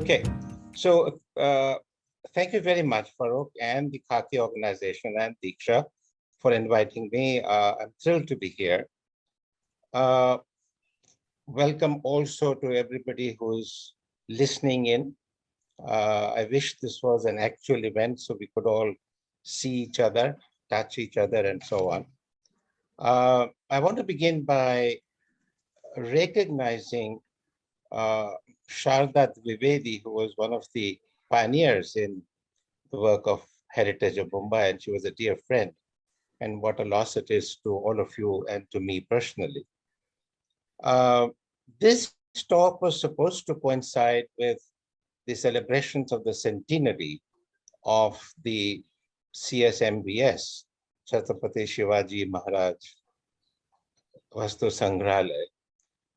Okay, so thank you very much, Farooq, and the Khaki organization and Diksha for inviting me. I'm thrilled to be here. Uh, Welcome also to everybody who's listening in. I wish this was an actual event so we could all see each other, touch each other, and so on. I want to begin by recognizing Sharda Dwivedi, who was one of the pioneers in the work of Heritage of Mumbai, and she was a dear friend. And what a loss it is to all of you and to me personally. This talk was supposed to coincide with the celebrations of the centenary of the CSMBS, Chhatrapati Shivaji Maharaj Vastu Sanghrahalaya.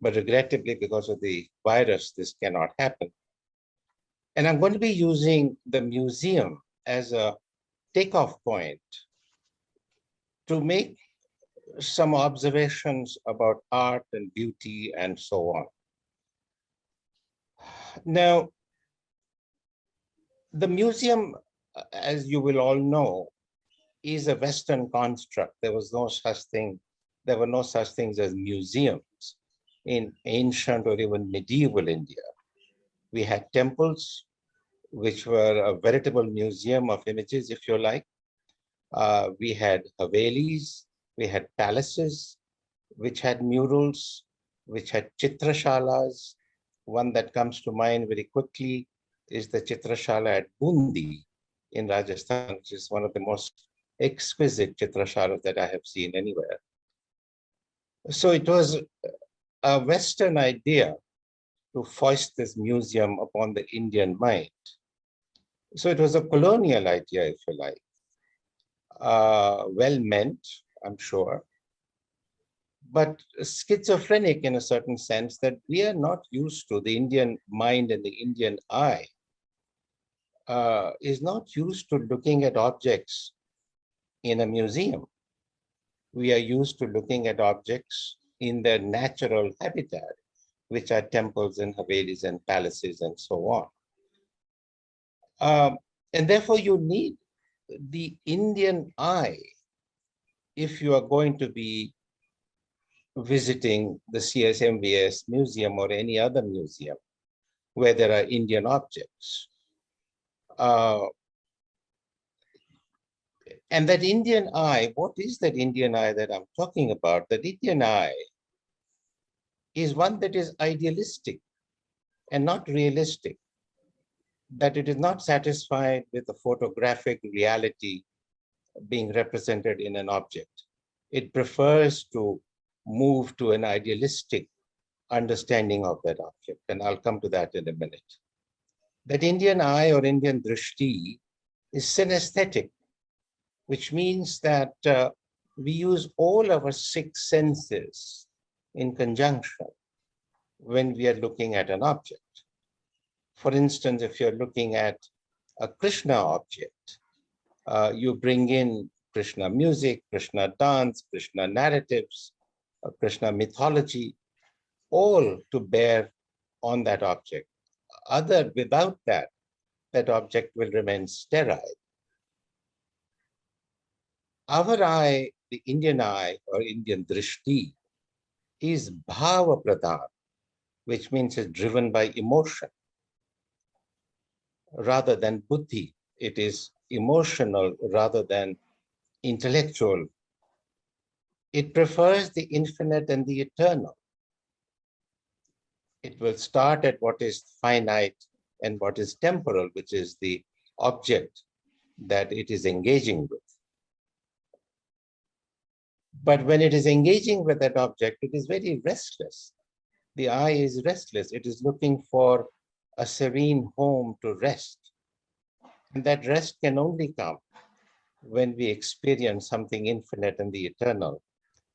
But regrettably, because of the virus, this cannot happen. And I'm going to be using the museum as a takeoff point to make some observations about art and beauty and so on. Now, the museum, as you will all know, is a Western construct. There were no such things as museums in ancient or even medieval India. We had temples, which were a veritable museum of images, if you like. We had havelis, we had palaces, which had murals, which had chitrashalas. One that comes to mind very quickly is the chitrashala at Bundi in Rajasthan, which is one of the most exquisite chitrashalas that I have seen anywhere. So it was a Western idea to foist this museum upon the Indian mind. So it was a colonial idea, if you like. Well meant, I'm sure, but schizophrenic in a certain sense that we are not used to. The Indian mind and the Indian eye is not used to looking at objects in a museum. We are used to looking at objects in their natural habitat, which are temples and havelis and palaces and so on. And therefore you need the Indian eye if you are going to be visiting the CSMVS museum or any other museum where there are Indian objects. And that Indian eye, what is that Indian eye that I'm talking about? That Indian eye is one that is idealistic and not realistic, that it is not satisfied with the photographic reality being represented in an object. It prefers to move to an idealistic understanding of that object, and I'll come to that in a minute. That Indian eye or Indian drishti is synesthetic, which means that we use all our six senses in conjunction when we are looking at an object. For instance, if you're looking at a Krishna object, you bring in Krishna music, Krishna dance, Krishna narratives, Krishna mythology, all to bear on that object. Without that, that object will remain sterile. Our eye, the Indian eye or Indian drishti, is bhava pradhan, which means it's driven by emotion rather than buddhi. It is emotional rather than intellectual. It prefers the infinite and the eternal. It will start at what is finite and what is temporal, which is the object that it is engaging with. But when it is engaging with that object, it is very restless. The eye is restless. It is looking for a serene home to rest. And that rest can only come when we experience something infinite and the eternal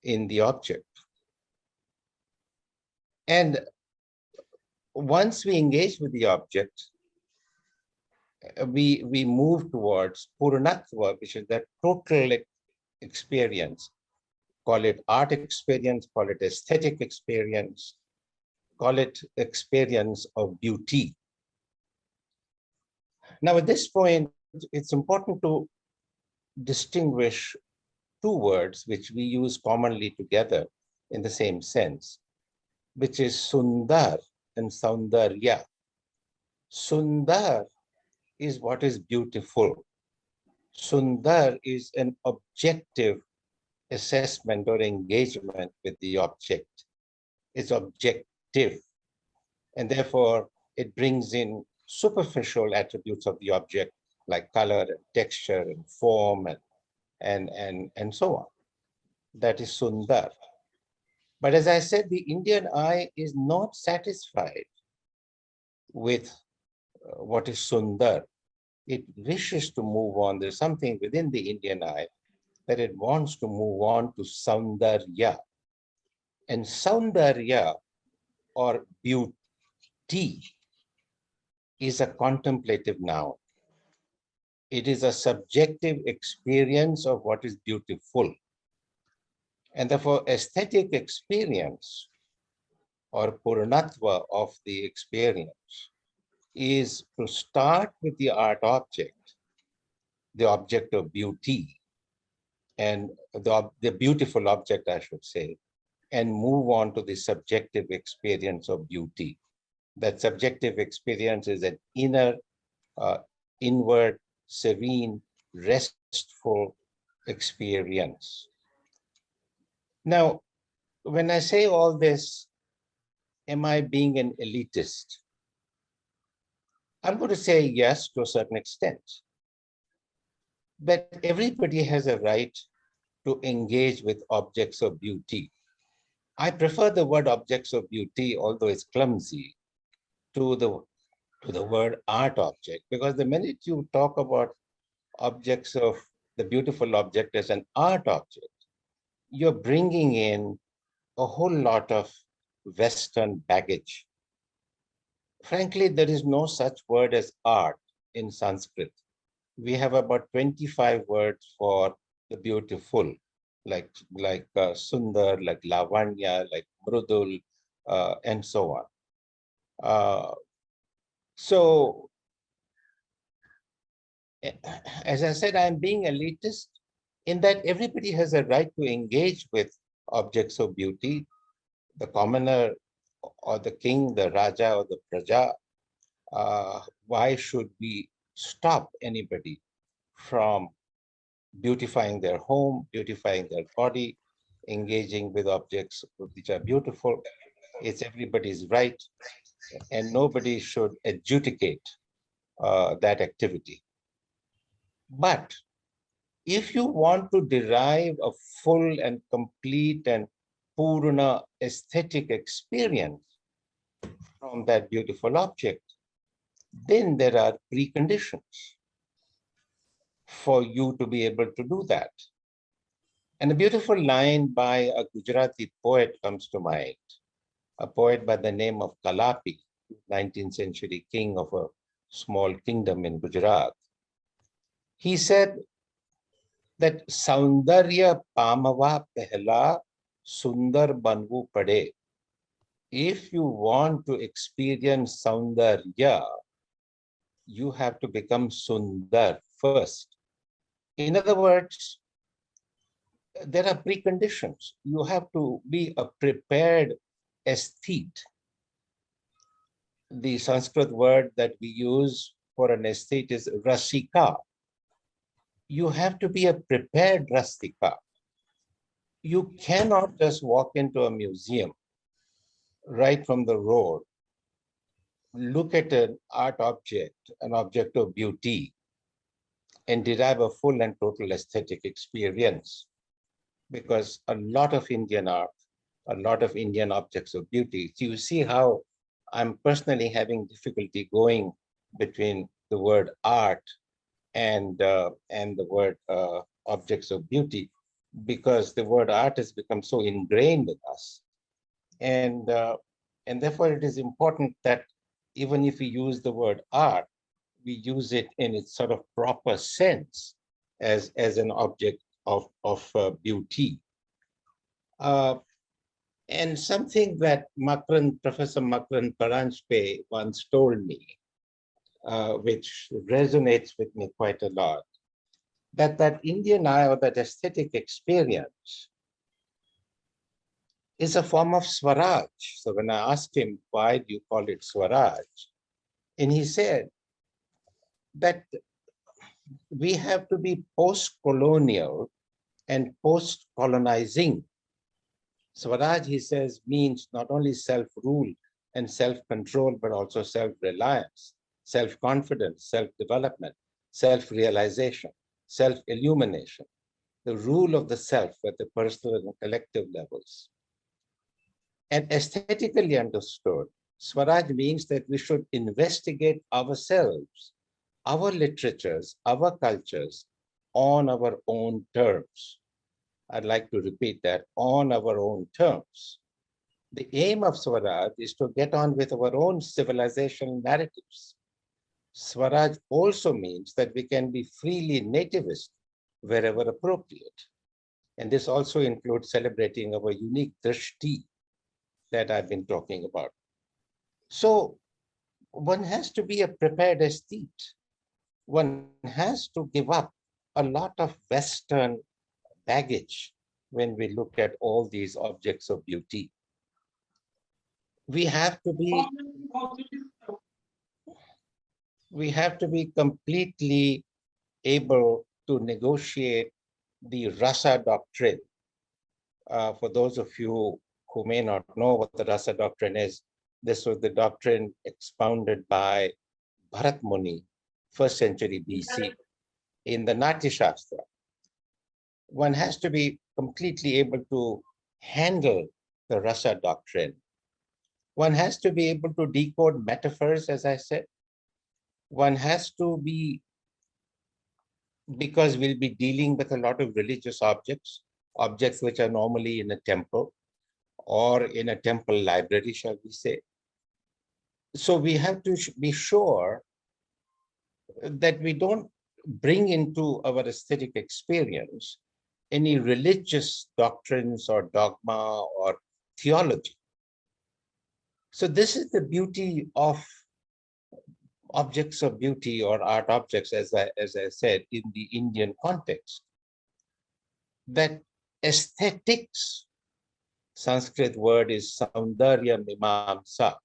in the object. And once we engage with the object, we move towards Purnatva, which is that total experience. Call it art experience, call it aesthetic experience, call it experience of beauty. Now, at this point, it's important to distinguish two words which we use commonly together in the same sense, which is sundar and saundarya. Sundar is what is beautiful. Sundar is an objective assessment or engagement with the object. It's objective, and therefore it brings in superficial attributes of the object like color and texture and form and so on. That is sundar. But as I said, the Indian eye is not satisfied with what is sundar. It wishes to move on. There's something within the Indian eye that it wants to move on to saundarya. And saundarya, or beauty, is a contemplative noun. It is a subjective experience of what is beautiful. And therefore, aesthetic experience or purnatva of the experience is to start with the art object, the object of beauty, and the beautiful object, I should say, and move on to the subjective experience of beauty. That subjective experience is an inner, inward, serene, restful experience. Now, when I say all this, am I being an elitist? I'm going to say yes to a certain extent. But everybody has a right to engage with objects of beauty. I prefer the word objects of beauty, although it's clumsy, to the word art object, because the minute you talk about objects of the beautiful object as an art object, you're bringing in a whole lot of Western baggage. Frankly, there is no such word as art in Sanskrit. We have about 25 words for the beautiful, like sundar, like lavanya, like mrudul, and so on. So, as I said, I'm being elitist in that everybody has a right to engage with objects of beauty, the commoner or the king, the raja or the praja. Why should we stop anybody from beautifying their home, beautifying their body, engaging with objects which are beautiful? It's everybody's right, and nobody should adjudicate that activity. But if you want to derive a full and complete and purna aesthetic experience from that beautiful object, then there are preconditions for you to be able to do that. And a beautiful line by a Gujarati poet comes to mind, a poet by the name of Kalapi, 19th century king of a small kingdom in Gujarat. He said that Saundarya Pamava Pehla Sundar Banvu Pade. If you want to experience Saundarya, you have to become Sundar first. In other words, there are preconditions. You have to be a prepared aesthete. The Sanskrit word that we use for an aesthete is rasika. You have to be a prepared rasika. You cannot just walk into a museum right from the road, look at an art object, an object of beauty, and derive a full and total aesthetic experience. Because a lot of Indian art, a lot of Indian objects of beauty, so you see how I'm personally having difficulty going between the word art and the word objects of beauty, because the word art has become so ingrained in us. And therefore it is important that even if we use the word art, we use it in its sort of proper sense as an object of beauty. And something that Professor Makran Paranjpe once told me which resonates with me quite a lot, that Indian eye or that aesthetic experience is a form of Swaraj. So when I asked him, why do you call it Swaraj? And he said that we have to be post-colonial and post-colonizing. Swaraj, he says, means not only self-rule and self-control, but also self-reliance, self-confidence, self-development, self-realization, self-illumination, the rule of the self at the personal and collective levels. And aesthetically understood, Swaraj means that we should investigate ourselves, our literatures, our cultures on our own terms. I'd like to repeat that, on our own terms. The aim of Swaraj is to get on with our own civilization narratives. Swaraj also means that we can be freely nativist wherever appropriate. And this also includes celebrating our unique drishti that I've been talking about. So one has to be a prepared aesthete. One has to give up a lot of Western baggage when we look at all these objects of beauty. We have to be completely able to negotiate the rasa doctrine. For those of you who may not know what the rasa doctrine is, this was the doctrine expounded by Bharat Muni, 1st century BC, in the Natya Shastra. One has to be completely able to handle the rasa doctrine. One has to be able to decode metaphors, as I said. One has to be, because we'll be dealing with a lot of religious objects, objects which are normally in a temple or in a temple library, shall we say. So we have to be sure that we don't bring into our aesthetic experience any religious doctrines or dogma or theology. So this is the beauty of objects of beauty or art objects, as I said, in the Indian context, that aesthetics, Sanskrit word is Saundarya Mimamsa,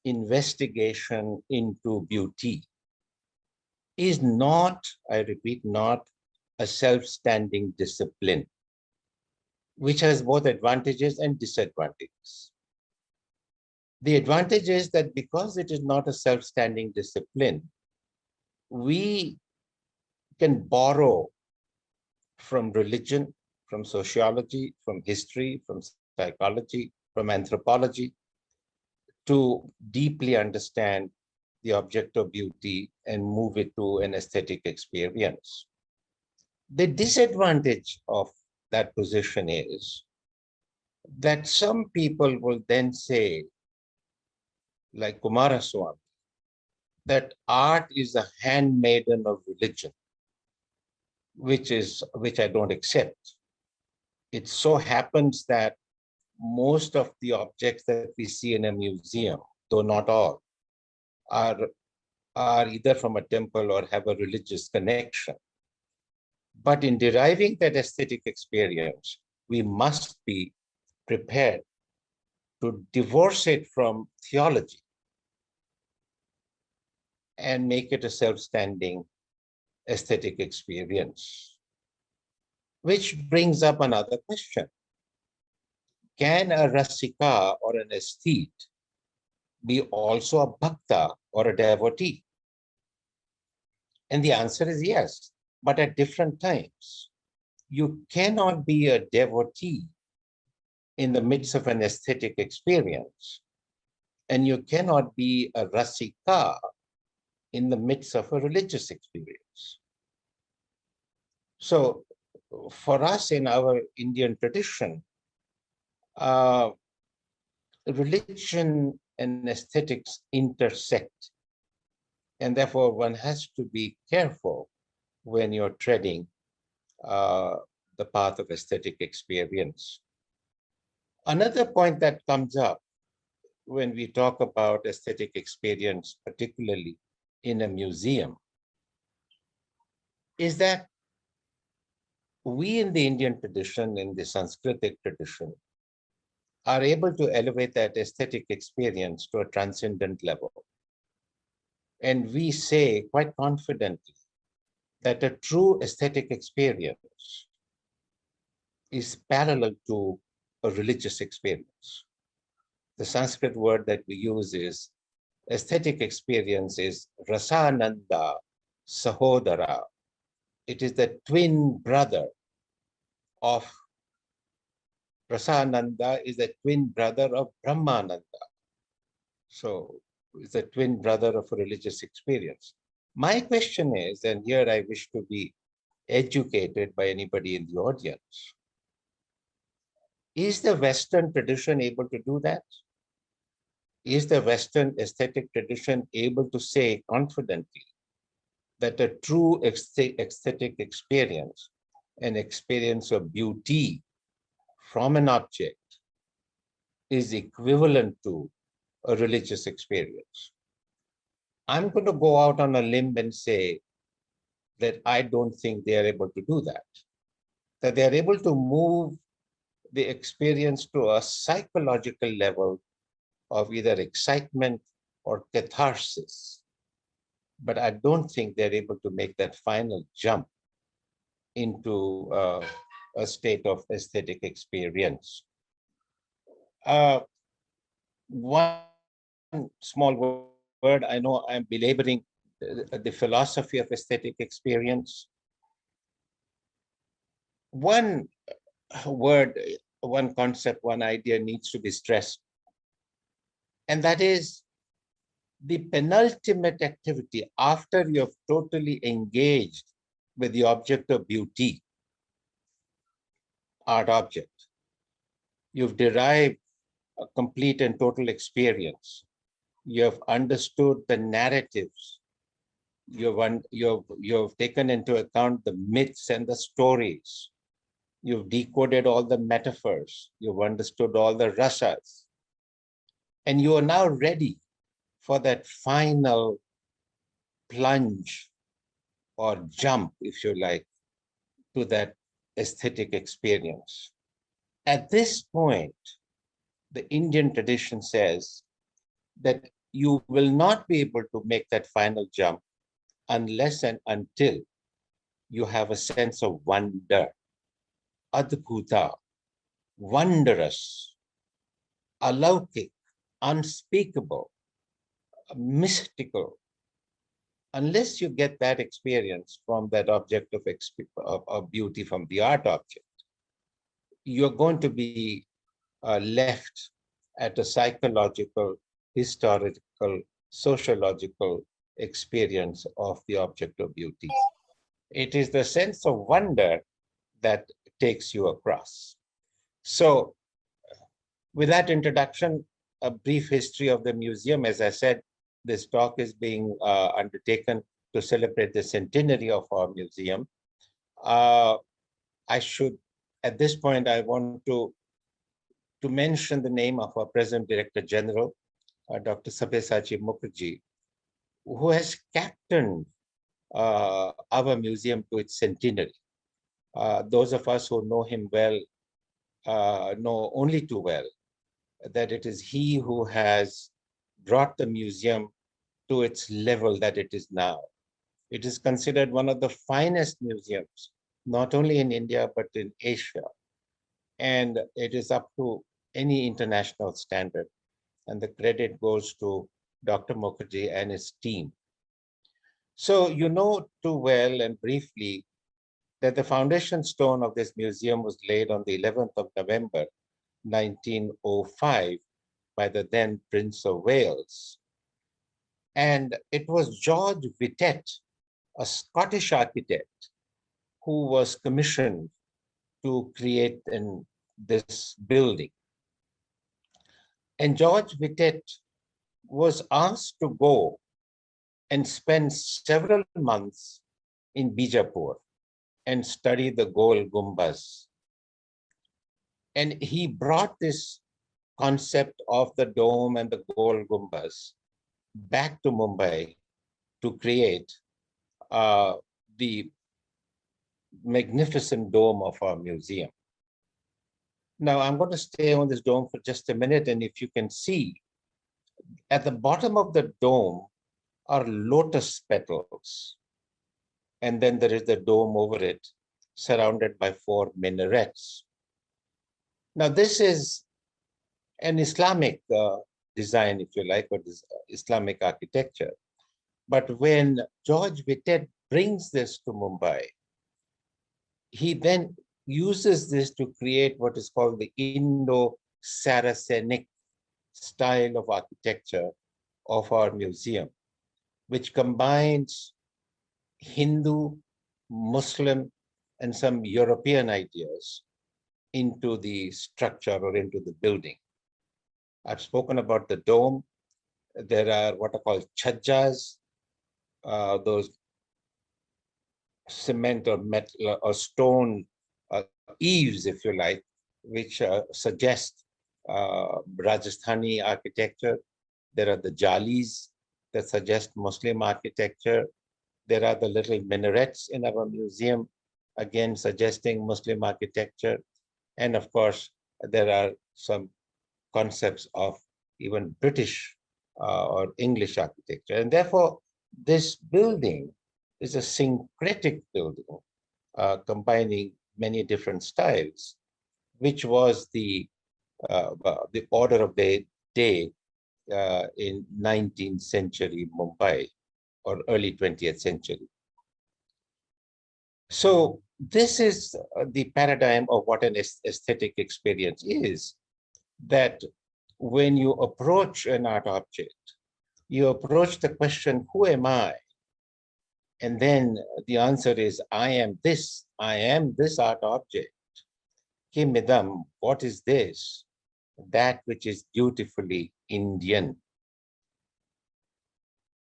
investigation into beauty, is not, I repeat, not a self-standing discipline, which has both advantages and disadvantages. The advantage is that because it is not a self-standing discipline, we can borrow from religion, from sociology, from history, from psychology, from anthropology, to deeply understand the object of beauty and move it to an aesthetic experience. The disadvantage of that position is that some people will then say, like Kumaraswamy, that art is a handmaiden of religion, which I don't accept. It so happens that most of the objects that we see in a museum, though not all, are either from a temple or have a religious connection. But in deriving that aesthetic experience, we must be prepared to divorce it from theology and make it a self-standing aesthetic experience. Which brings up another question. Can a rasika or an aesthete be also a bhakta or a devotee? And the answer is yes, but at different times. You cannot be a devotee in the midst of an aesthetic experience, and you cannot be a rasika in the midst of a religious experience. So for us in our Indian tradition, religion and aesthetics intersect. And therefore, one has to be careful when you're treading the path of aesthetic experience. Another point that comes up when we talk about aesthetic experience particularly in a museum is that we in the Indian tradition, in the Sanskritic tradition, are able to elevate that aesthetic experience to a transcendent level. And we say quite confidently that a true aesthetic experience is parallel to a religious experience. The Sanskrit word that we use is aesthetic experience is rasananda sahodara. It is the twin brother of Rasananda is the twin brother of Brahmananda. So it's a twin brother of a religious experience. My question is, and here I wish to be educated by anybody in the audience, is the Western tradition able to do that? Is the Western aesthetic tradition able to say confidently that a true aesthetic experience, an experience of beauty from an object, is equivalent to a religious experience? I'm going to go out on a limb and say that I don't think they are able to do that. That they are able to move the experience to a psychological level of either excitement or catharsis. But I don't think they're able to make that final jump into a state of aesthetic experience. One small word, I know I'm belaboring the philosophy of aesthetic experience. One word, one concept, one idea needs to be stressed, and that is the penultimate activity after you have totally engaged with the object of beauty, art object. You've derived a complete and total experience. You have understood the narratives. You've taken into account the myths and the stories. You've decoded all the metaphors. You've understood all the rasas. And you are now ready for that final plunge or jump, if you like, to that aesthetic experience. At this point, the Indian tradition says that you will not be able to make that final jump unless and until you have a sense of wonder, adbhuta, wondrous, alaukik, unspeakable, mystical. Unless you get that experience from that object of beauty, from the art object, you're going to be left at a psychological, historical, sociological experience of the object of beauty. It is the sense of wonder that takes you across. So, with that introduction, a brief history of the museum. As I said, this talk is being undertaken to celebrate the centenary of our museum. I should, at this point, I want to mention the name of our present Director General, Dr. Sabyasachi Mukherjee, who has captained our museum to its centenary. Those of us who know him well know only too well that it is he who has brought the museum to its level that it is now. It is considered one of the finest museums, not only in India, but in Asia. And it is up to any international standard. And the credit goes to Dr. Mukherjee and his team. So you know too well and briefly that the foundation stone of this museum was laid on the 11th of November, 1905, by the then Prince of Wales. And it was George Whittet, a Scottish architect, who was commissioned to create this building. And George Whittet was asked to go and spend several months in Bijapur and study the Gol Gumbaz. And he brought this concept of the dome and the Gol Gumbaz back to Mumbai to create uh, the magnificent dome of our museum. Now, I'm going to stay on this dome for just a minute, and if you can see, at the bottom of the dome are lotus petals, and then there is the dome over it, surrounded by 4 minarets. Now, this is an Islamic design, if you like, or this Islamic architecture. But when George Whited brings this to Mumbai, he then uses this to create what is called the Indo-Saracenic style of architecture of our museum, which combines Hindu, Muslim, and some European ideas into the structure or into the building. I've spoken about the dome. There are what are called chhajjas, those cement or metal or stone eaves, if you like, which suggest Rajasthani architecture. There are the jalis that suggest Muslim architecture. There are the little minarets in our museum, again suggesting Muslim architecture. And of course, there are some concepts of even British or English architecture. And therefore, this building is a syncretic building, combining many different styles, which was the order of the day in 19th century Mumbai or early 20th century. So this is the paradigm of what an aesthetic experience is, that when you approach an art object, you approach the question, who am I? And then the answer is, I am this art object. Kim idam, what is this? That which is beautifully Indian.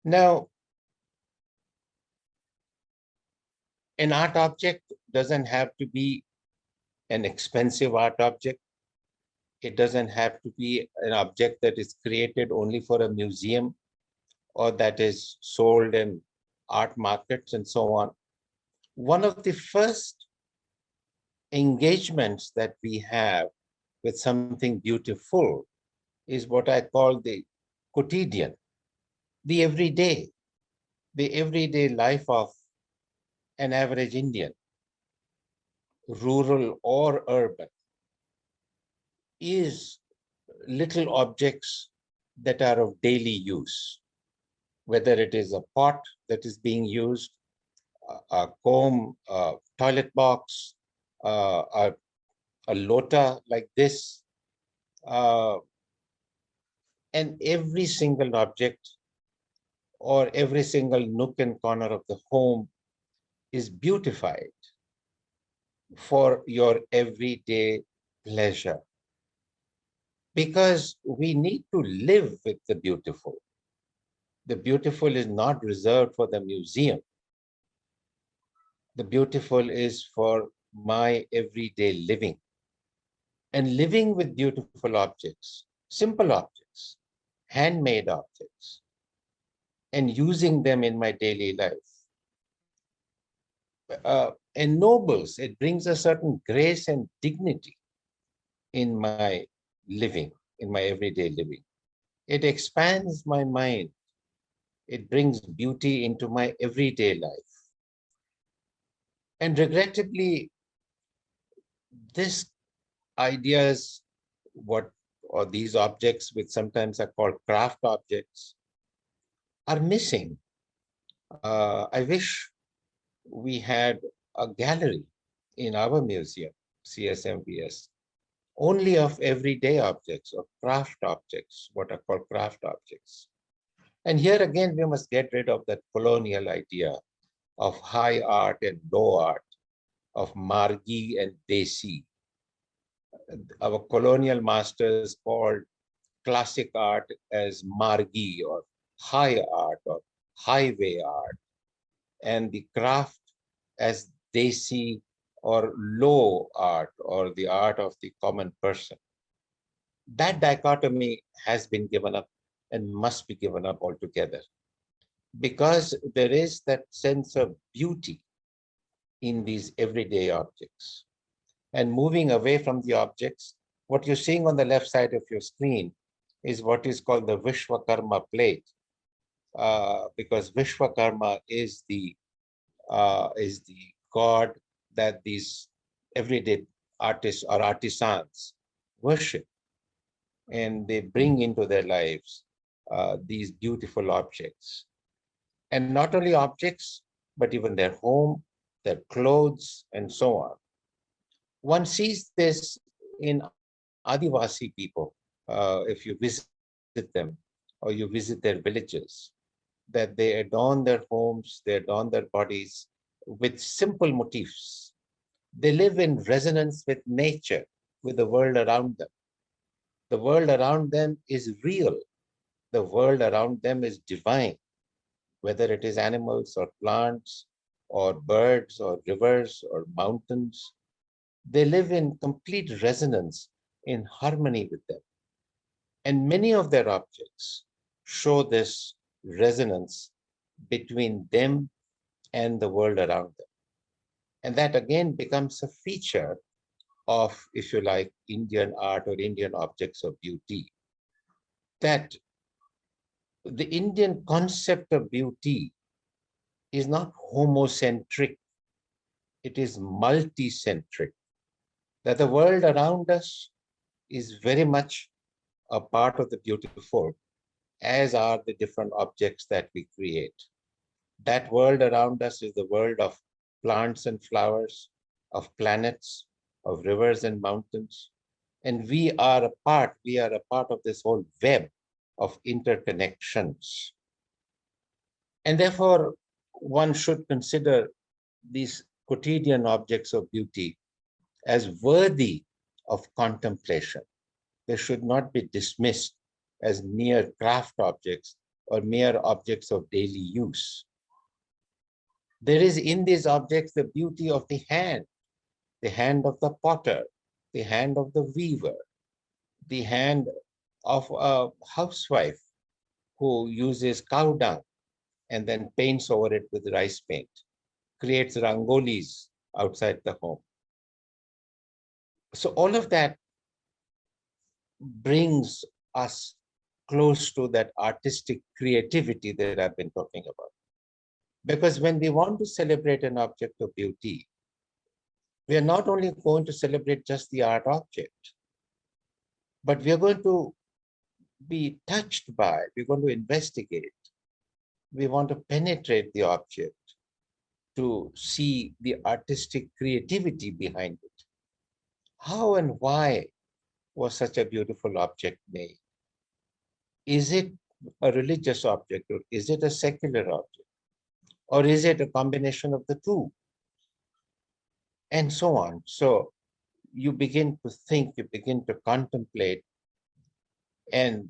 Now, an art object doesn't have to be an expensive art object. It doesn't have to be an object that is created only for a museum or that is sold in art markets and so on. One of the first engagements that we have with something beautiful is what I call the quotidian, the everyday life of an average Indian, rural or urban, is little objects that are of daily use, whether it is a pot that is being used, a comb, a toilet box, a lota like this, and every single object or every single nook and corner of the home is beautified for your everyday pleasure. Because we need to live with the beautiful. The beautiful is not reserved for the museum. The beautiful is for my everyday living. And living with beautiful objects, simple objects, handmade objects, and using them in my daily life ennobles, it brings a certain grace and dignity in my living, in my everyday living. It expands my mind. It brings beauty into my everyday life. And regrettably, this ideas, or these objects, which sometimes are called craft objects, are missing. I wish we had a gallery in our museum, CSMVS, only of everyday objects, of craft objects, what are called craft objects. And here again, we must get rid of that colonial idea of high art and low art, of margi and desi. Our colonial masters called classic art as margi or high art or highway art, and the craft as desi or low art or the art of the common person. That dichotomy has been given up and must be given up altogether. because there is that sense of beauty in these everyday objects. And moving away from the objects, what you're seeing on the left side of your screen is what is called the Vishwakarma plate, because Vishwakarma is the god that these everyday artists or artisans worship, and they bring into their lives these beautiful objects. And not only objects, but even their home, their clothes, and so on. One sees this in Adivasi people, if you visit them or you visit their villages, that they adorn their homes, they adorn their bodies with simple motifs. They live in resonance with nature, with the world around them. The world around them is real. The world around them is divine, whether it is animals or plants or birds or rivers or mountains. They live in complete resonance, in harmony with them. And many of their objects show this resonance between them and the world around them. And that again becomes a feature of, if you like, Indian art or Indian objects of beauty. That the Indian concept of beauty is not homocentric, it is multicentric. That the world around us is very much a part of the beautiful, as are the different objects that we create. That world around us is the world of plants and flowers, of planets, of rivers and mountains. And we are a part of this whole web of interconnections. And therefore, one should consider these quotidian objects of beauty as worthy of contemplation. They should not be dismissed as mere craft objects or mere objects of daily use. There is in these objects the beauty of the hand of the potter, the hand of the weaver, the hand of a housewife who uses cow dung and then paints over it with rice paint, creates rangolis outside the home. So all of that brings us close to that artistic creativity that I've been talking about. Because when we want to celebrate an object of beauty, we are not only going to celebrate just the art object, but we are going to be touched by, we're going to investigate, we want to penetrate the object to see the artistic creativity behind it. How and why was such a beautiful object made? Is it a religious object, or is it a secular object? Or is it a combination of the two? And so on. So you begin to think, you begin to contemplate, and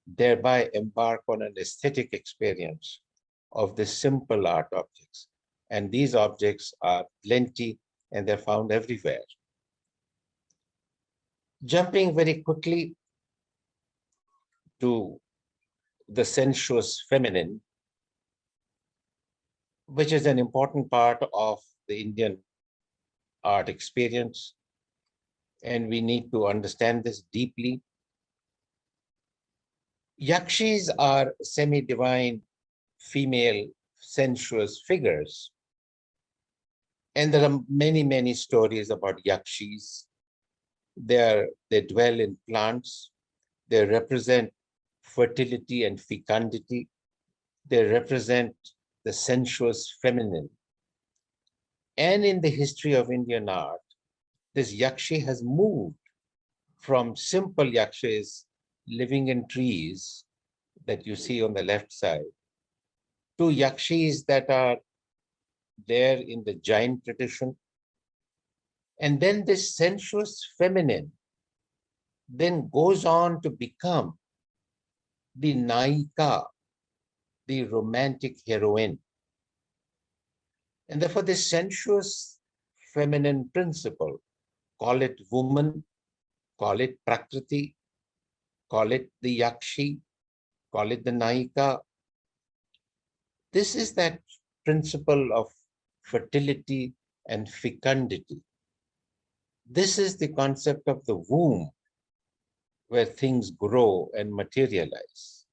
thereby embark on an aesthetic experience of the simple art objects. And these objects are plenty and they're found everywhere. Jumping very quickly to the sensuous feminine, which is an important part of the Indian art experience. And we need to understand this deeply. Yakshis are semi-divine female sensuous figures. And there are many, many stories about Yakshis. They dwell in plants. They represent fertility and fecundity. They represent the sensuous feminine. And in the history of Indian art, this Yakshi has moved from simple Yakshis living in trees that you see on the left side to Yakshis that are there in the giant tradition. And then this sensuous feminine then goes on to become the Naika, the romantic heroine. And therefore this sensuous feminine principle, call it woman, call it Prakriti, call it the Yakshi, call it the Naika, This is that principle of fertility and fecundity. This is the concept of the womb where things grow and materialize.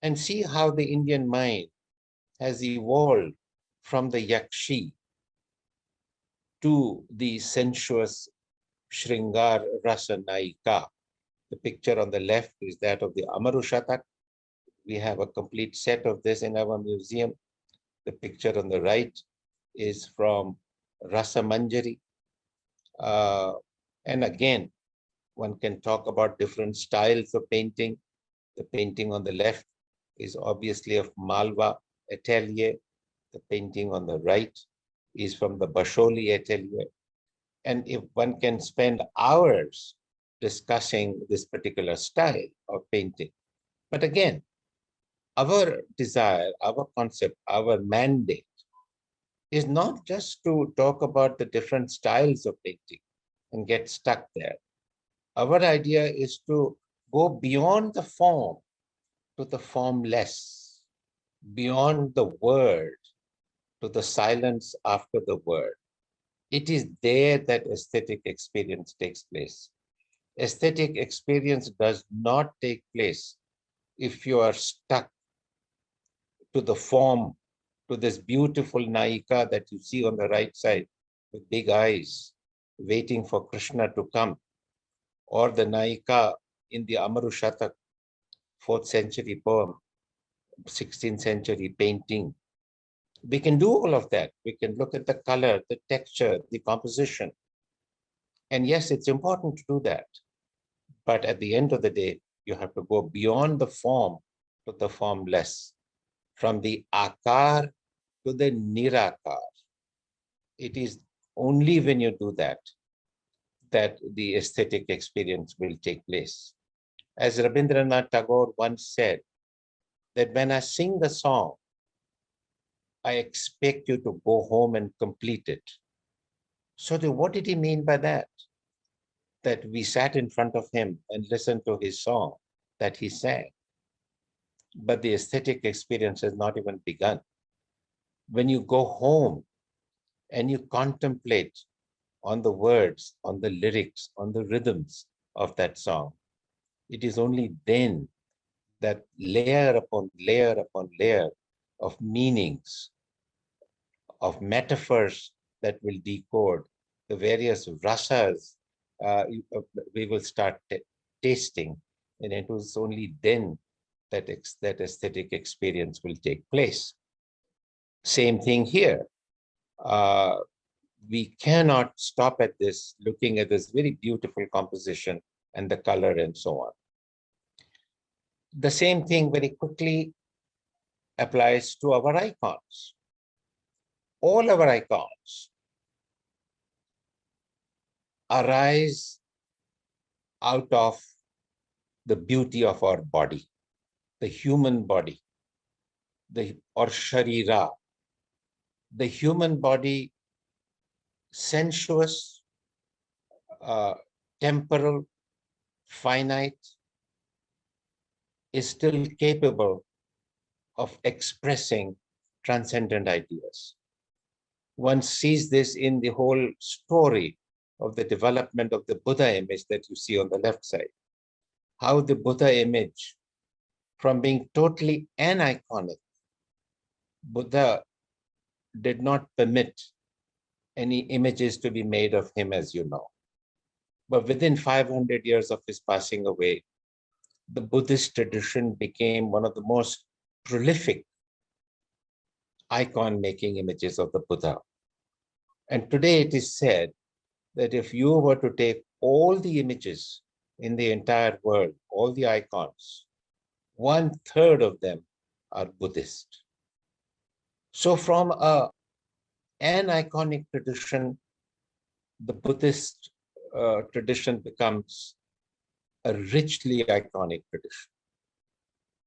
And see how the Indian mind has evolved from the yakshi to the sensuous Shringar Rasa Naika. The picture on the left is that of the Amarushatak. We have a complete set of this in our museum. The picture on the right is from Rasa Manjari. And again, one can talk about different styles of painting. The painting on the left is obviously of Malwa Atelier. The painting on the right is from the Basholi Atelier. And if one can spend hours discussing this particular style of painting. But again, our desire, our concept, our mandate is not just to talk about the different styles of painting and get stuck there. Our idea is to go beyond the form to the formless, beyond the word to the silence after the word. It is there that aesthetic experience takes place. Aesthetic experience does not take place if you are stuck to the form, to this beautiful Naika that you see on the right side with big eyes, waiting for Krishna to come, or the Naika in the Amarushatak, 4th century poem, 16th century painting. We can do all of that. We can look at the color, the texture, the composition. And yes, it's important to do that. But at the end of the day, you have to go beyond the form to the formless, from the akar to the nirakar. It is only when you do that that the aesthetic experience will take place. As Rabindranath Tagore once said, that when I sing the song, I expect you to go home and complete it. So what did he mean by that? That we sat in front of him and listened to his song that he sang. But the aesthetic experience has not even begun. When you go home and you contemplate on the words, on the lyrics, on the rhythms of that song, it is only then that layer upon layer of meanings, of metaphors that will decode the various rasas we will start tasting. And it was only then that aesthetic experience will take place. Same thing here. We cannot stop at this, looking at this very beautiful composition and the color and so on. The same thing very quickly applies to our icons. All our icons arise out of the beauty of our body, the human body, or sharira, the human body, sensuous, temporal, finite, is still capable of expressing transcendent ideas. One sees this in the whole story of the development of the Buddha image that you see on the left side. How the Buddha image, from being totally aniconic, Buddha did not permit any images to be made of him, as you know. But within 500 years of his passing away, the Buddhist tradition became one of the most prolific icon-making images of the Buddha. And today it is said that if you were to take all the images in the entire world, all the icons, 1/3 of them are Buddhist. So from an iconic tradition, the Buddhist tradition becomes a richly iconic tradition.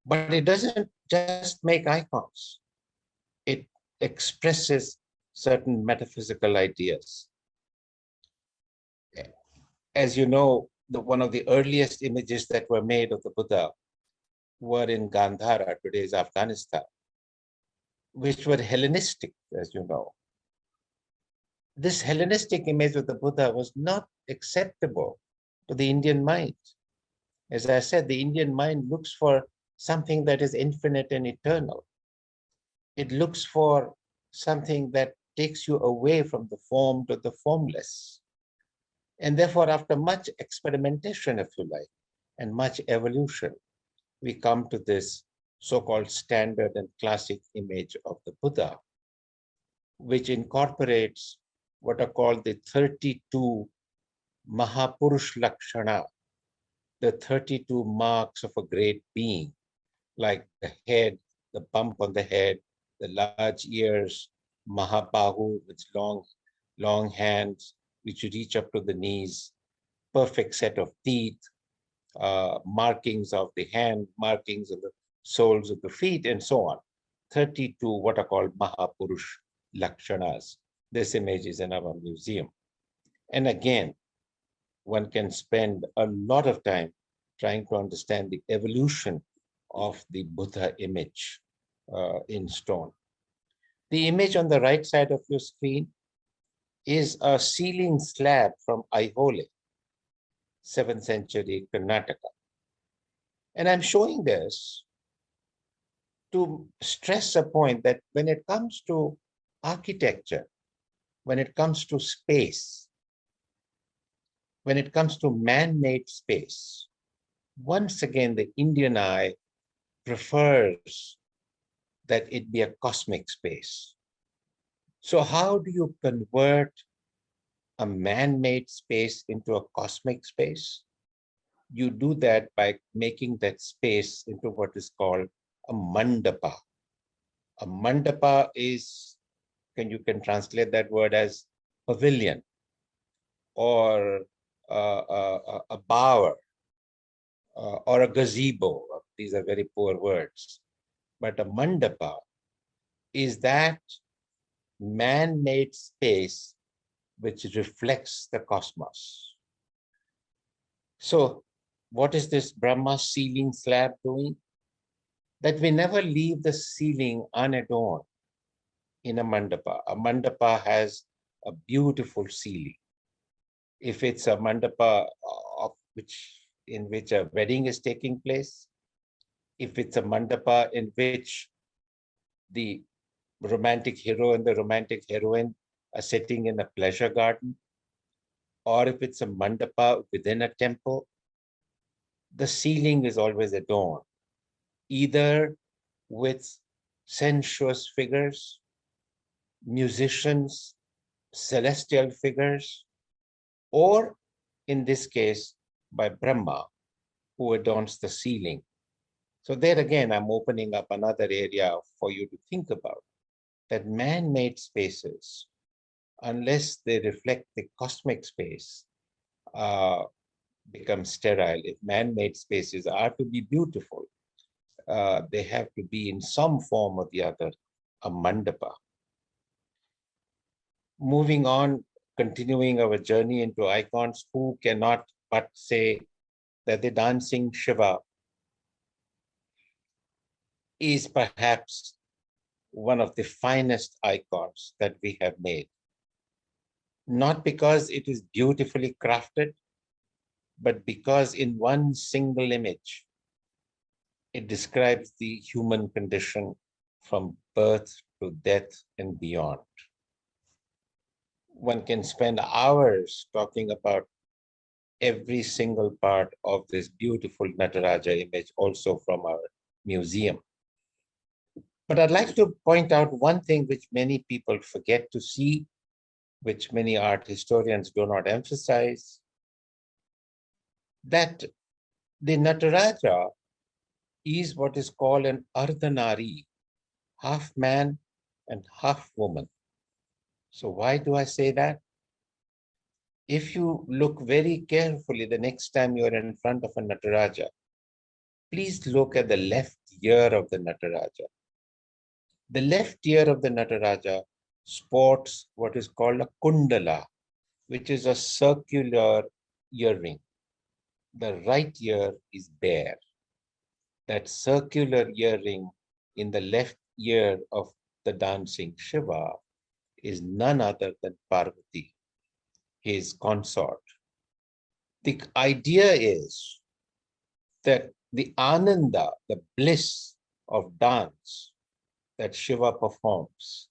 But it doesn't just make icons. It expresses certain metaphysical ideas. As you know, one of the earliest images that were made of the Buddha were in Gandhara, today's Afghanistan. which were Hellenistic, as you know. This Hellenistic image of the Buddha was not acceptable to the Indian mind. As I said, the Indian mind looks for something that is infinite and eternal. It looks for something that takes you away from the form to the formless. And therefore, after much experimentation, if you like, and much evolution, we come to this so-called standard and classic image of the Buddha, which incorporates what are called the 32 Mahapurush Lakshana, the 32 marks of a great being, like the head, the bump on the head, the large ears, Mahabahu with long hands, which reach up to the knees, perfect set of teeth, markings of the hand, markings of the soles of the feet, and so on. 32 what are called Mahapurush Lakshanas. This image is in our museum. And again, one can spend a lot of time trying to understand the evolution of the Buddha image in stone. The image on the right side of your screen is a ceiling slab from Aihole, 7th century Karnataka. And I'm showing this to stress a point that when it comes to architecture, when it comes to space, when it comes to man-made space, once again, the Indian eye prefers that it be a cosmic space. So how do you convert a man-made space into a cosmic space? You do that by making that space into what is called a mandapa. A mandapa is, you can translate that word as pavilion or a bower or a gazebo. These are very poor words. But a mandapa is that man-made space which reflects the cosmos. So what is this Brahma ceiling slab doing? That we never leave the ceiling unadorned in a mandapa. A mandapa has a beautiful ceiling. If it's a mandapa in which a wedding is taking place, if it's a mandapa in which the romantic hero and the romantic heroine are sitting in a pleasure garden, or if it's a mandapa within a temple, the ceiling is always adorned, either with sensuous figures, musicians, celestial figures, or in this case, by Brahma, who adorns the ceiling. So there again, I'm opening up another area for you to think about, that man-made spaces, unless they reflect the cosmic space, become sterile. If man-made spaces are to be beautiful, they have to be in some form or the other a mandapa. Moving on, continuing our journey into icons, who cannot but say that the dancing Shiva is perhaps one of the finest icons that we have made. Not because it is beautifully crafted, but because in one single image, it describes the human condition from birth to death and beyond. One can spend hours talking about every single part of this beautiful Nataraja image, also from our museum. But I'd like to point out one thing which many people forget to see, which many art historians do not emphasize, that the Nataraja is what is called an Ardhanari, half man and half woman. So why do I say that? If you look very carefully the next time you're in front of a Nataraja, please look at the left ear of the Nataraja. The left ear of the Nataraja sports what is called a kundala, which is a circular earring. The right ear is bare. That circular earring in the left ear of the dancing Shiva, is none other than Parvati, his consort. The idea is that the ananda, the bliss of dance that Shiva performs,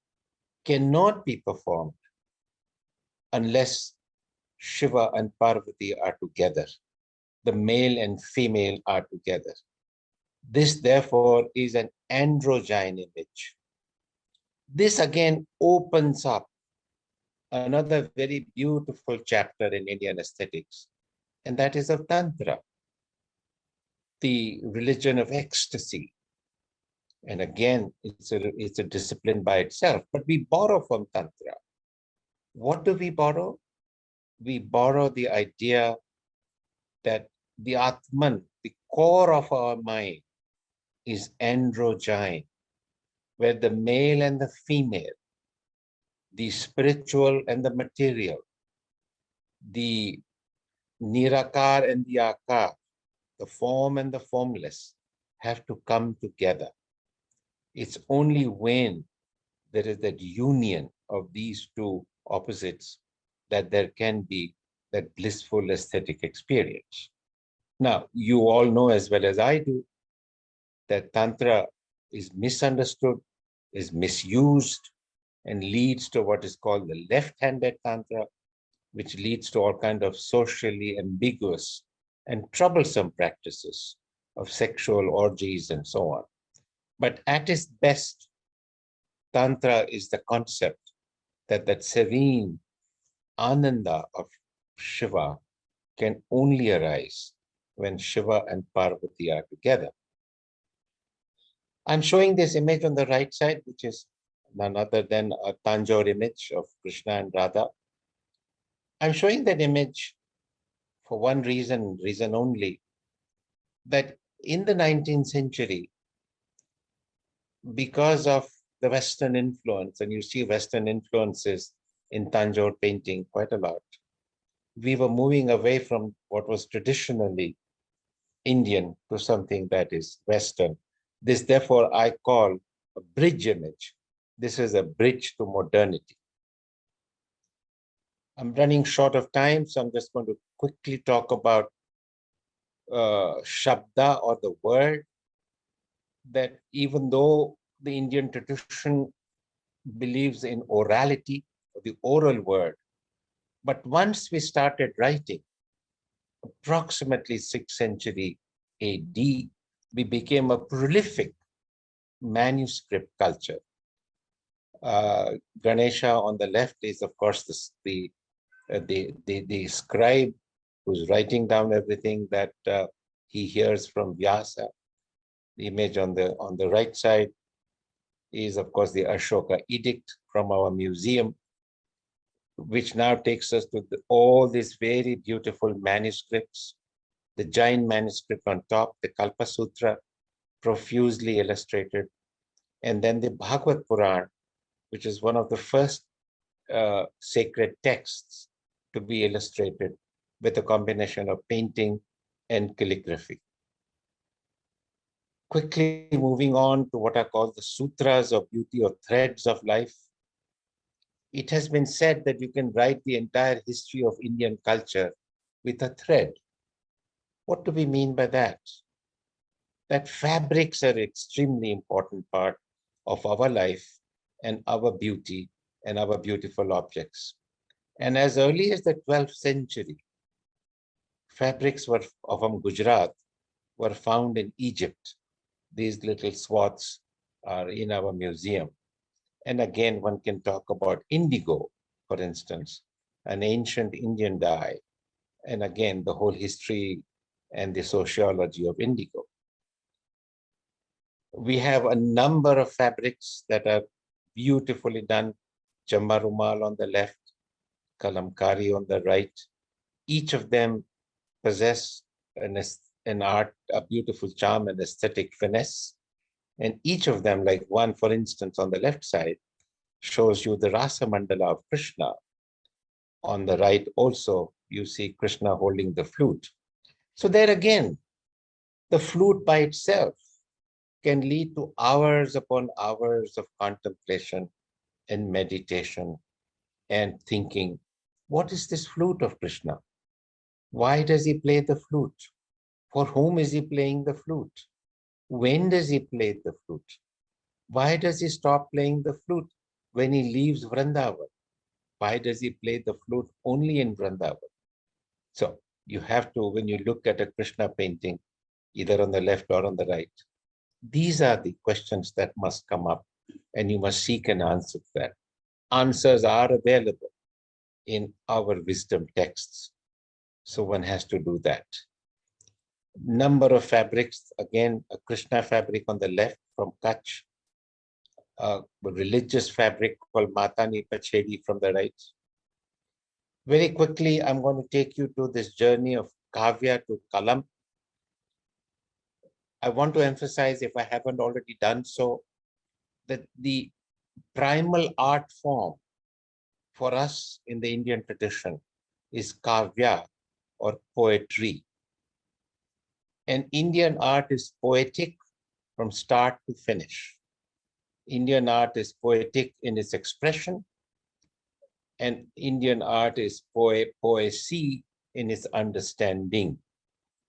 cannot be performed unless Shiva and Parvati are together. The male and female are together. This, therefore, is an androgyne image. This again opens up another very beautiful chapter in Indian aesthetics, and that is of Tantra, the religion of ecstasy. And again, it's a discipline by itself, but we borrow from Tantra. What do we borrow? We borrow the idea that the Atman, the core of our mind, is androgyne, where the male and the female, the spiritual and the material, the nirakar and the akar, the form and the formless, have to come together. It's only when there is that union of these two opposites that there can be that blissful aesthetic experience. Now, you all know as well as I do that Tantra is misunderstood, is misused, and leads to what is called the left-handed Tantra, which leads to all kinds of socially ambiguous and troublesome practices of sexual orgies and so on. But at its best, Tantra is the concept that that serene ananda of Shiva can only arise when Shiva and Parvati are together. I'm showing this image on the right side, which is none other than a Tanjore image of Krishna and Radha. I'm showing that image for one reason only, that in the 19th century, because of the Western influence, and you see Western influences in Tanjore painting quite a lot, we were moving away from what was traditionally Indian to something that is Western. This, therefore, I call a bridge image. This is a bridge to modernity. I'm running short of time, so I'm just going to quickly talk about Shabda, or the word, that even though the Indian tradition believes in orality, or the oral word, but once we started writing, approximately 6th century AD, we became a prolific manuscript culture. Ganesha on the left is, of course, the scribe who's writing down everything that he hears from Vyasa. The image on the right side is, of course, the Ashoka edict from our museum, which now takes us to all these very beautiful manuscripts. The Jain manuscript on top, the Kalpa Sutra, profusely illustrated, and then the Bhagavad Puran, which is one of the first sacred texts to be illustrated with a combination of painting and calligraphy. Quickly moving on to what are called the sutras of beauty, or threads of life. It has been said that you can write the entire history of Indian culture with a thread. What do we mean by that? That fabrics are an extremely important part of our life and our beauty and our beautiful objects. And as early as the 12th century, fabrics from Gujarat were found in Egypt. These little swaths are in our museum. And again, one can talk about indigo, for instance, an ancient Indian dye. And again, the whole history and the sociology of indigo. We have a number of fabrics that are beautifully done. Chamba Rumal on the left, Kalamkari on the right. Each of them possess an art, a beautiful charm and aesthetic finesse. And each of them, like one, for instance, on the left side, shows you the Rasa Mandala of Krishna. On the right also, you see Krishna holding the flute. So there again, the flute by itself can lead to hours upon hours of contemplation and meditation and thinking, what is this flute of Krishna? Why does he play the flute? For whom is he playing the flute? When does he play the flute? Why does he stop playing the flute when he leaves Vrindavan? Why does he play the flute only in Vrindavan? So you have to, when you look at a Krishna painting, either on the left or on the right, these are the questions that must come up, and you must seek an answer to that. Answers are available in our wisdom texts. So one has to do that. Number of fabrics, again, a Krishna fabric on the left from Kutch, a religious fabric called Matani Pachedi from the right. Very quickly, I'm going to take you to this journey of Kavya to Kalam. I want to emphasize, if I haven't already done so, that the primal art form for us in the Indian tradition is Kavya or poetry. And Indian art is poetic from start to finish. Indian art is poetic in its expression, and Indian art is poesy in its understanding.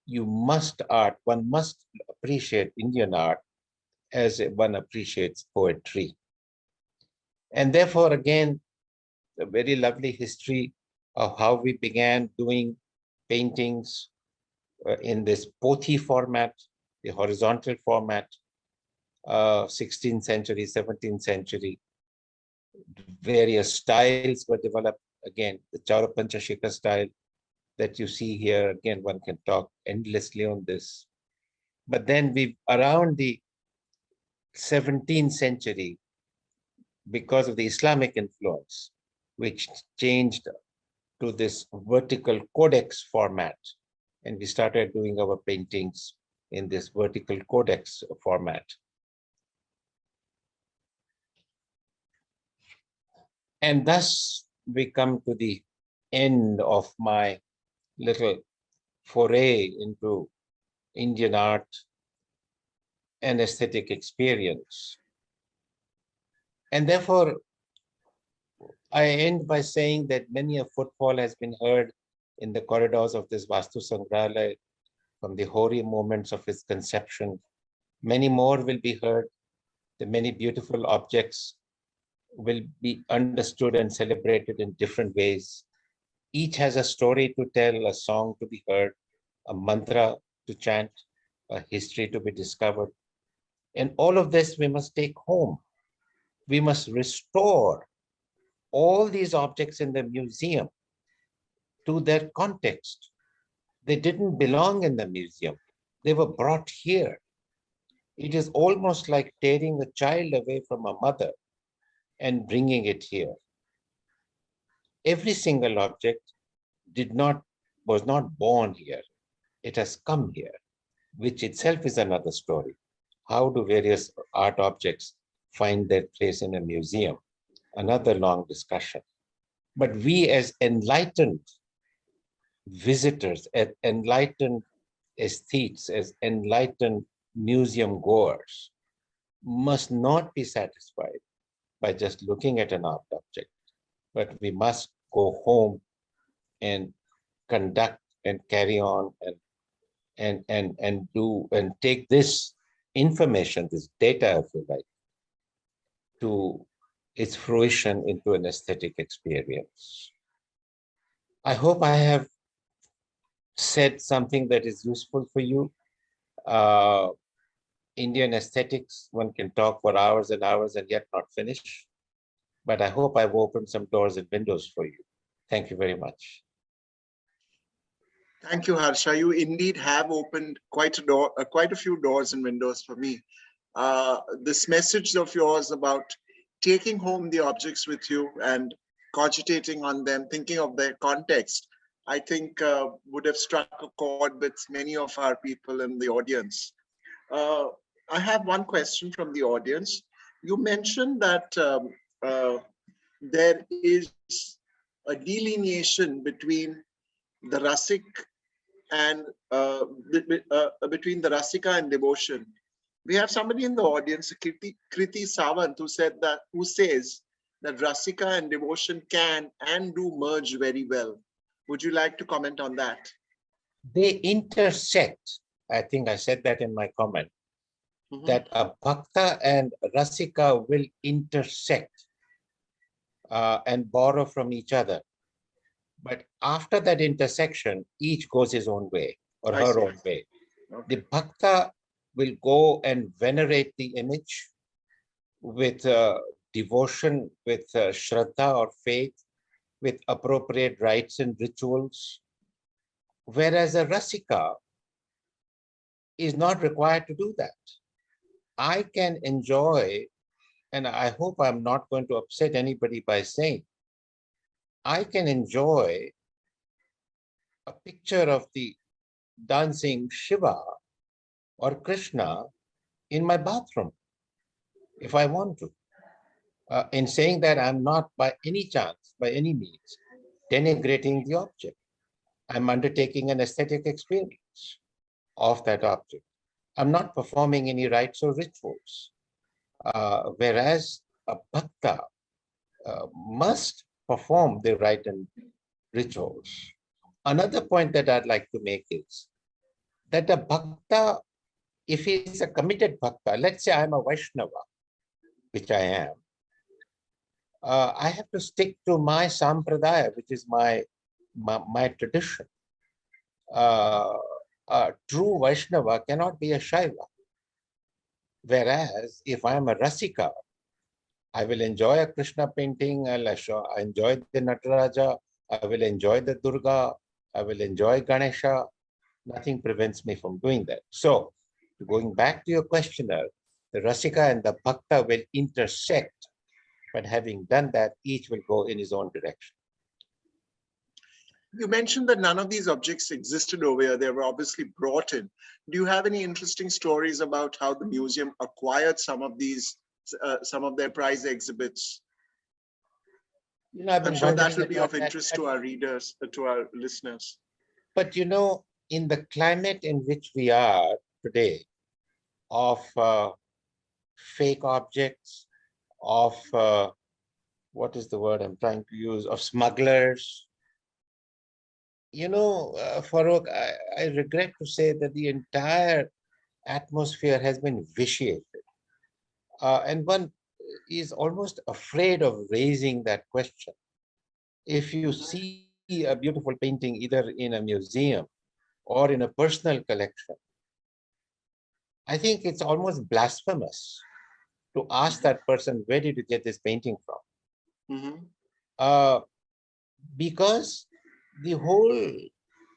One must appreciate Indian art as one appreciates poetry. And therefore, again, a very lovely history of how we began doing paintings in this pothi format, the horizontal format, 16th century, 17th century. Various styles were developed. Again, the Chaurapanchashika style that you see here, again, one can talk endlessly on this. But then around the 17th century, because of the Islamic influence, which changed to this vertical codex format, and we started doing our paintings in this vertical codex format. And thus we come to the end of my little foray into Indian art and aesthetic experience. And therefore, I end by saying that many a footfall has been heard in the corridors of this Vastu Sanghrahalaya from the hoary moments of its conception. Many more will be heard. The many beautiful objects will be understood and celebrated in different ways. Each has a story to tell, a song to be heard, a mantra to chant, a history to be discovered. And all of this we must take home. We must restore all these objects in the museum to their context. They didn't belong in the museum. They were brought here. It is almost like tearing a child away from a mother and bringing it here. Every single object was not born here. It has come here, which itself is another story. How do various art objects find their place in a museum? Another long discussion. But we as enlightened visitors, as enlightened aesthetes, as enlightened museum goers, must not be satisfied by just looking at an art object, but we must go home and conduct and carry on and do and take this information, this data, if you like, to its fruition into an aesthetic experience. I hope I have said something that is useful for you. Uh, Indian aesthetics, one can talk for hours and hours and yet not finish. But I hope I've opened some doors and windows for you. Thank you very much. Thank you, Harsha. You indeed have opened quite a few doors and windows for me. This message of yours about taking home the objects with you and cogitating on them, thinking of their context, I think would have struck a chord with many of our people in the audience. I have one question from the audience. You mentioned that there is a delineation between the Rasik and between the Rasika and devotion. We have somebody in the audience, Kriti Sawant, who says that Rasika and devotion can and do merge very well. Would you like to comment on that? They intersect. I think I said that in my comment, Mhm. that a bhakta and rasika will intersect and borrow from each other. But after that intersection, each goes his own way or I her see. own way. The Okay. bhakta will go and venerate the image with devotion, with shraddha or faith, with appropriate rites and rituals. Whereas a rasika is not required to do that. I can enjoy, and I hope I'm not going to upset anybody by saying, I can enjoy a picture of the dancing Shiva or Krishna in my bathroom if I want to. In saying that, I'm not by any chance, by any means, denigrating the object. I'm undertaking an aesthetic experience of that object. I'm not performing any rites or rituals. Whereas a bhakta must perform the rite and rituals. Another point that I'd like to make is that a bhakta, if he's a committed bhakta, let's say I'm a Vaishnava, which I am, I have to stick to my sampradaya, which is my tradition. A true Vaishnava cannot be a Shaiva. Whereas if I'm a Rasika, I will enjoy a Krishna painting, I'll enjoy the Nataraja, I will enjoy the Durga, I will enjoy Ganesha. Nothing prevents me from doing that. So, going back to your questioner, the Rasika and the Bhakta will intersect, but having done that, each will go in his own direction. You mentioned that none of these objects existed over here. They were obviously brought in. Do you have any interesting stories about how the museum acquired some of their prize exhibits? I've I'm been sure that wondering will be about of that. interest to our readers, to our listeners. But in the climate in which we are today, of fake objects, of what is the word I'm trying to use, of smugglers, Farooq, I regret to say that the entire atmosphere has been vitiated. And one is almost afraid of raising that question. If you see a beautiful painting either in a museum or in a personal collection, I think it's almost blasphemous to ask that person, where did you get this painting from? Mhm. Uh, because the whole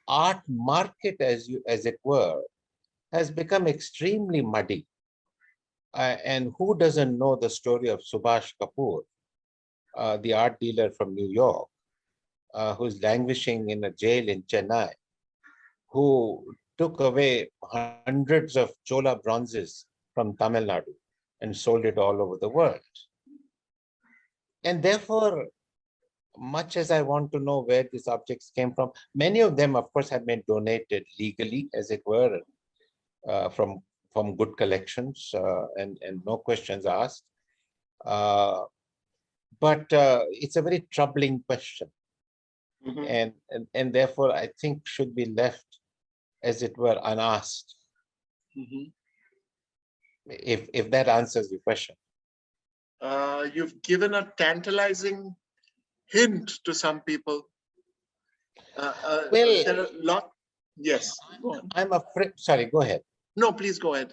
art market, as it were, has become extremely muddy. And who doesn't know the story of Subhash Kapoor, the art dealer from New York, who's languishing in a jail in Chennai, who took away hundreds of Chola bronzes from Tamil Nadu and sold it all over the world. And therefore, much as I want to know where these objects came from, many of them, of course, have been donated legally, as it were, from good collections, and no questions asked. Uh, but it's a very troubling question, Mhm. and therefore I think should be left, as it were, unasked. Mhm. If that answers your question. You've given a tantalizing hint to some people. Well, There are a lot. Yes, go on. I'm afraid. Sorry, go ahead. No, please go ahead.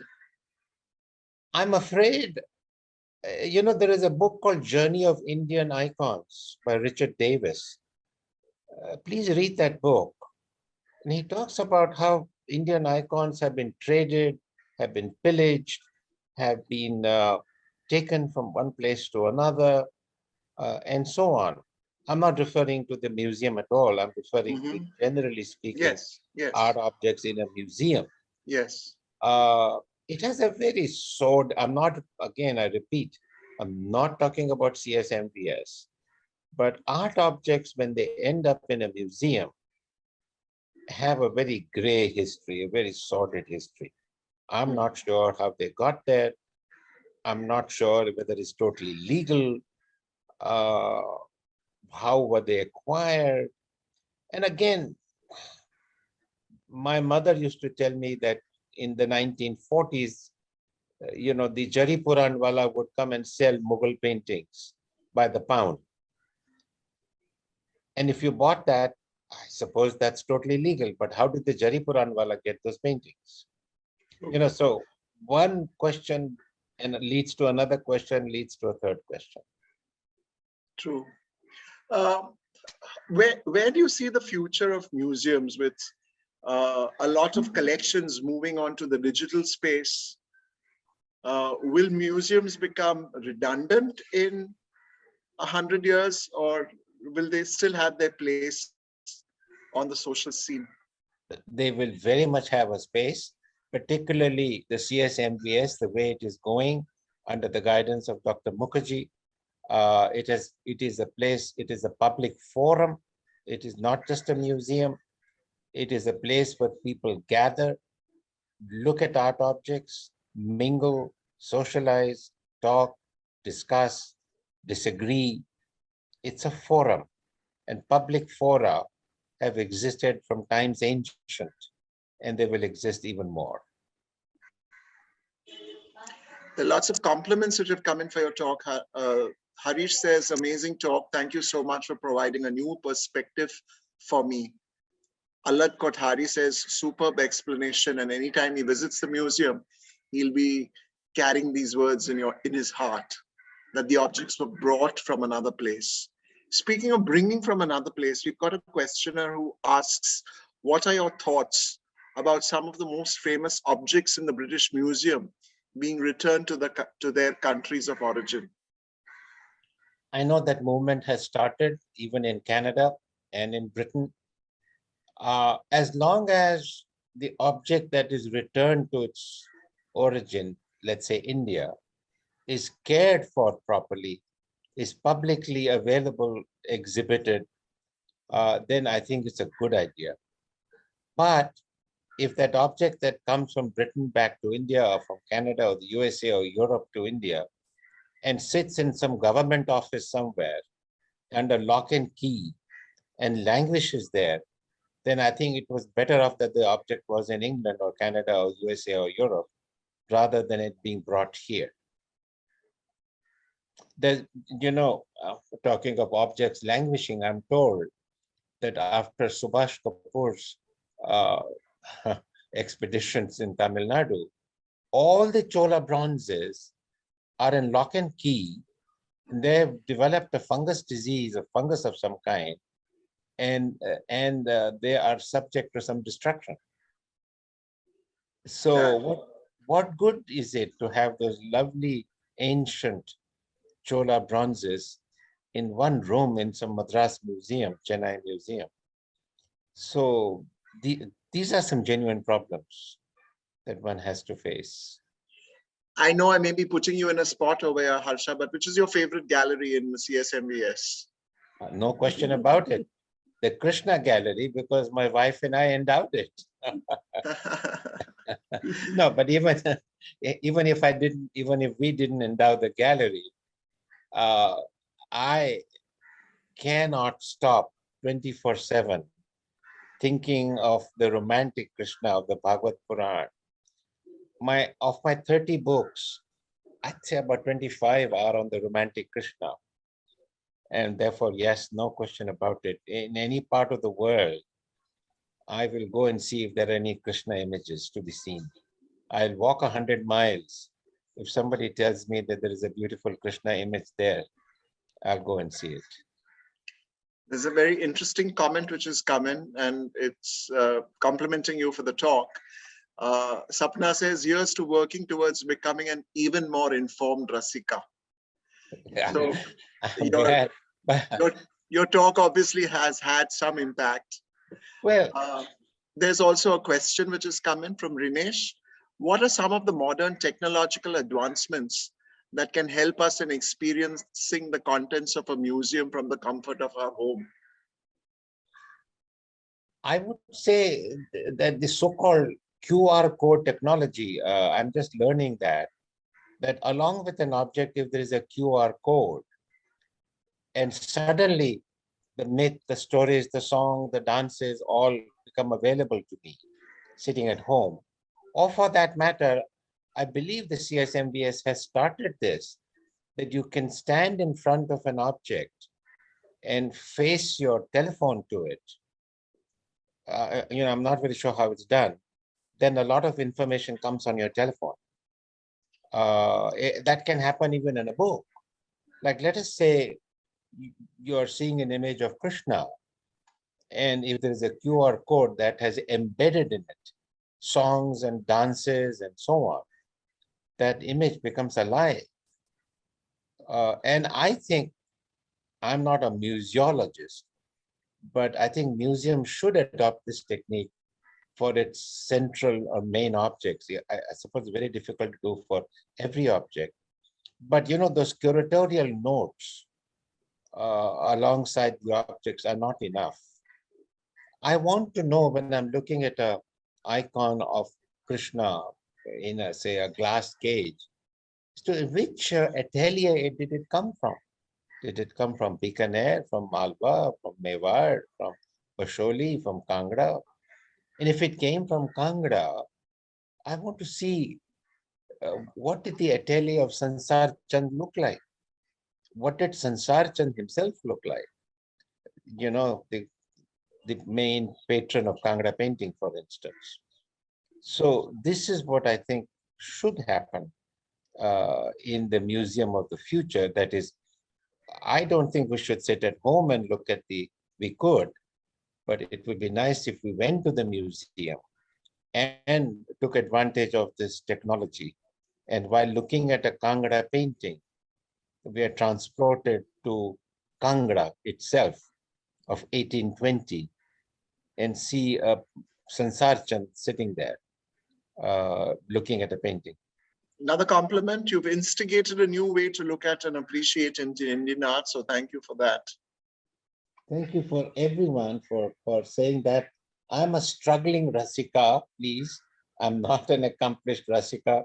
I'm afraid. There is a book called Journey of Indian Icons by Richard Davis. Please read that book. And he talks about how Indian icons have been traded, have been pillaged, have been taken from one place to another, and so on. I'm not referring to the museum at all. I'm referring to, Mhm. generally speaking, Yes, yes, art objects in a museum. yes. Uh, it has a very sordid, again, I repeat, I'm not talking about CSMVS, but art objects, when they end up in a museum, have a very gray history, a very sordid history. I'm not sure how they got there. I'm not sure whether it's totally legal. Uh, how were they acquired? And again, my mother used to tell me that in the 1940s, the Jari Puran wala would come and sell Mughal paintings by the pound. And if you bought that, I suppose that's totally legal. But how did the Jari Puran wala get those paintings? So one question and it leads to another question, leads to a third question. True. Uh, where do you see the future of museums with a lot of collections moving on to the digital space? Will museums become redundant in 100 years, or will they still have their place on the social scene? They will very much have a space, particularly the CSMVS, the way it is going under the guidance of Dr. Mukherjee. It is a place, it is a public forum. It is not just a museum. It is a place where people gather, look at art objects, mingle, socialize, talk, discuss, disagree. It's a forum, and public fora have existed from times ancient, and they will exist even more. There are lots of compliments which have come in for your talk. Harish says, amazing talk. Thank you so much for providing a new perspective for me. Alad Kothari says, superb explanation. And anytime he visits the museum, he'll be carrying these words in his heart, that the objects were brought from another place. Speaking of bringing from another place, we've got a questioner who asks, what are your thoughts about some of the most famous objects in the British Museum being returned to their countries of origin? I know that movement has started even in Canada and in Britain. As long as the object that is returned to its origin, let's say India, is cared for properly, is publicly available, exhibited, then I think it's a good idea. But if that object that comes from Britain back to India or from Canada or the USA or Europe to India and sits in some government office somewhere under lock and key and languishes there, then I think it was better off that the object was in England or Canada or USA or Europe rather than it being brought here. There's, talking of objects languishing, I'm told that after Subhash Kapoor's uh, expeditions in Tamil Nadu, all the Chola bronzes are in lock and key. They've developed a fungus disease, a fungus of some kind, and they are subject to some destruction. So what good is it to have those lovely ancient Chola bronzes in one room in some Madras museum, Chennai museum? So these are some genuine problems that one has to face. I know I may be putting you in a spot over here, Harsha, but which is your favorite gallery in the CSMVS? No question about it. The Krishna Gallery, because my wife and I endowed it. No, but even if we didn't endow the gallery, I cannot stop 24/7 thinking of the romantic Krishna of the Bhagavad Puran. Of my 30 books, I'd say about 25 are on the romantic Krishna. And therefore, yes, no question about it. In any part of the world, I will go and see if there are any Krishna images to be seen. I'll walk 100 miles. If somebody tells me that there is a beautiful Krishna image there, I'll go and see it. There's a very interesting comment which has come in, and it's complimenting you for the talk. Sapna says, years to working towards becoming an even more informed Rasika. Yeah. So I'm glad. your talk obviously has had some impact. Well, there's also a question which has come in from Rinesh. What are some of the modern technological advancements that can help us in experiencing the contents of a museum from the comfort of our home? I would say that the so-called QR code technology, I'm just learning that along with an object, if there is a QR code, and suddenly the myth, the stories, the song, the dances all become available to me sitting at home. Or for that matter, I believe the CSMBS has started this, that you can stand in front of an object and face your telephone to it. I'm not very sure how it's done. Then a lot of information comes on your telephone. That can happen even in a book. Like, let us say you're seeing an image of Krishna, and if there is a QR code that has embedded in it songs and dances and so on, that image becomes alive. And I think, I'm not a museologist, but I think museums should adopt this technique for its central or main objects. I suppose it's very difficult to do for every object. But those curatorial notes alongside the objects are not enough. I want to know, when I'm looking at a icon of Krishna in say a glass cage, to which atelier did it come from? Did it come from Bikaner, from Malwa, from Mewar, from Basholi, from Kangra? And if it came from Kangra, I want to see what did the atelier of Sansar Chand look like? What did Sansar Chand himself look like? The main patron of Kangra painting, for instance. So this is what I think should happen in the museum of the future. That is, I don't think we should sit at home and look at we could, but it would be nice if we went to the museum and took advantage of this technology. And while looking at a Kangra painting, we are transported to Kangra itself of 1820 and see a Sansar Chand sitting there looking at a painting. Another compliment, you've instigated a new way to look at and appreciate Indian art. So thank you for that. Thank you for everyone for saying that. I'm a struggling Rasika, please. I'm not an accomplished Rasika.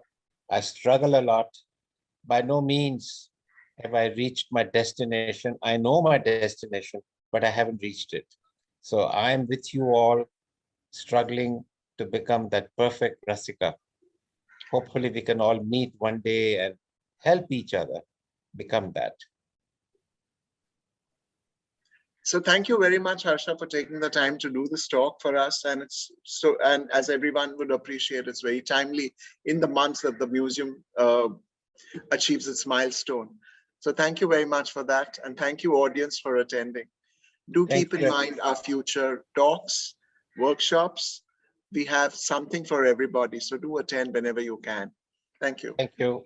I struggle a lot. By no means have I reached my destination. I know my destination, but I haven't reached it. So I'm with you all, struggling to become that perfect Rasika. Hopefully we can all meet one day and help each other become that. So thank you very much, Harsha, for taking the time to do this talk for us. And and as everyone would appreciate, it's very timely in the months that the museum achieves its milestone. So thank you very much for that. And thank you, audience, for attending. Do keep in mind our future talks, workshops. We have something for everybody. So do attend whenever you can. Thank you. Thank you.